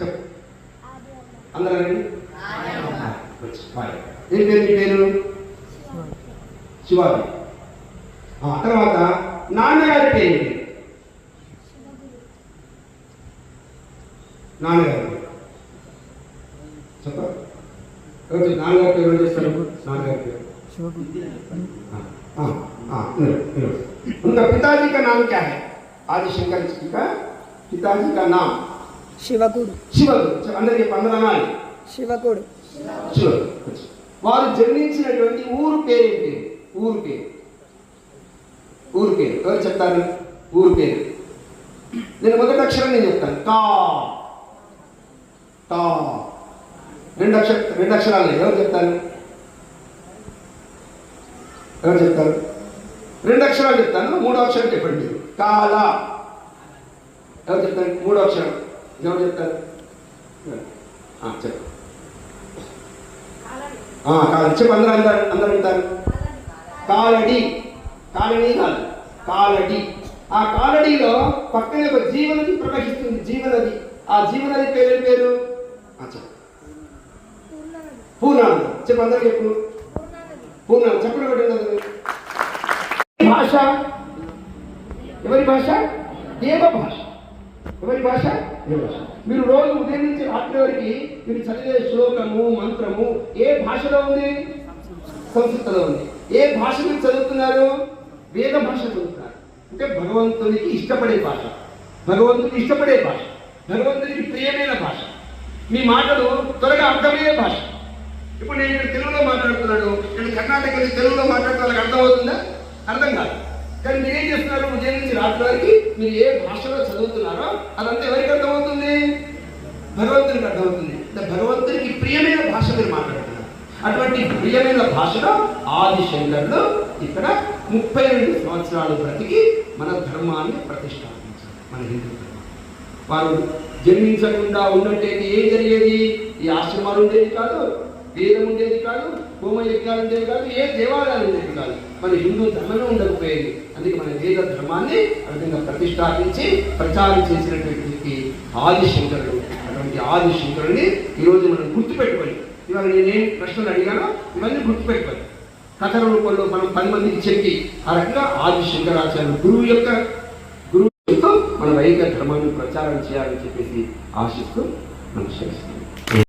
చెప్పు అందరూ ఏం పేరు నీ పేరు? శివాజీ. తర్వాత నాన్నగారి పేరు? నాన్నగారు చెప్ప నాన్నగారి పేరు ఏం చేస్తారు? నాన్నగారి పేరు उनका पिताजी का नाम क्या है? आदिशंकर जी का पिताजी का नाम శివకుడు. శివకుడు. అందరికి 15 అనాలి. శివకుడు. శివకుడు. వారు జన్మించినటువంటి ఊరు పేరేంటి? ఊరు పేరు. ఊరు పేరు ఎవరు చెప్తారు? ఊరు పేరు నేను మొదటి అక్షరం నేను చెప్తాను. కా తా. రెండు అక్షరాలు ఎవరు చెప్తారు? ఎవరు చెప్తారు? 2 అక్షరాలు చెప్తాను, 3వ అక్షరం చెప్పండి మీరు. కాల. ఎవరు చెప్తారు? 3వ అక్షరం ఎవరు చెప్తారు? చెప్పు. కాదు చెప్పు. అందరూ అంటారు కాలడి. కాలనీ కాదు, కాలడి. ఆ కాలడిలో పక్కనే ఒక జీవనది ప్రవహిస్తుంది. జీవనది. ఆ జీవనది పేరు పేరు చెప్పు. పూర్ణానంద. చెప్పు అందరూ చెప్పు. పూర్ణానంద. చెప్పండి పెట్టండి. భాష ఎవరి భాష? దేవ భాష. ఎవరి భాష? దేవ భాష. మీరు రోజు ఉదయం నుంచి రాత్రి వరకు మీరు చదివే శ్లోకము మంత్రము ఏ భాషలో ఉంది? సంస్కృతంలో ఉంది. ఏ భాష మీరు చదువుతున్నారు? వేద భాష చదువుతున్నారు. అంటే భగవంతునికి ఇష్టపడే భాష, భగవంతునికి ఇష్టపడే భాష, భగవంతునికి ప్రియమైన భాష. మీ మాటలు త్వరగా అర్థమయ్యే భాష. ఇప్పుడు నేను ఇక్కడ తెలుగులో మాట్లాడుతున్నాను, నేను కర్ణాటకలో తెలుగులో మాట్లాడితే వాళ్ళకి అర్థమవుతుందా? అర్థం కాదు. కానీ మీరేం చేస్తున్నారు? ఉదయం నుంచి రాత్రి వరకు మీరు ఏ భాషలో చదువుతున్నారో అదంతా ఎవరికి అర్థమవుతుంది? భగవంతునికి అర్థమవుతుంది. భగవంతునికి ప్రియమైన భాష మీరు మాట్లాడుతున్నారు. అటువంటి ప్రియమైన భాషలో ఆదిశంకరులు ఇక్కడ 32 సంవత్సరాలు బ్రతికి మన ధర్మాన్ని ప్రతిష్టాపించారు, మన హిందూ ధర్మాన్ని. వారు జన్మించకుండా ఉన్నట్టే ఏం జరిగేది? ఈ ఆశ్రమాలు ఉండేది కాదు, వేదం ఉండేది కాదు, హోమయజ్ఞాలు ఉండేది కాదు, ఏ దేవాలయాలు ఉండేది కాదు. మన హిందూ ధర్మమే ఉండకపోయేది. అందుకే మన వేద ధర్మాన్ని ఆ విధంగా ప్రతిష్టాపించి ప్రచారం చేసినటువంటి ఆదిశంకరుడు. అటువంటి ఆదిశంకరుడిని ఈరోజు మనం గుర్తుపెట్టుకోవాలి. ఇవాళ నేనేం ప్రశ్నలు అడిగానో ఇవన్నీ గుర్తుపెట్టుకోవాలి. కథల రూపంలో మనం 10 మందికి చెప్పి ఆ రకంగా ఆదిశంకరాచార్యులు గురువుతో మన వైదిక ధర్మాన్ని ప్రచారం చేయాలని చెప్పేసి ఆశిస్తూ నమస్కరిస్తున్నాం.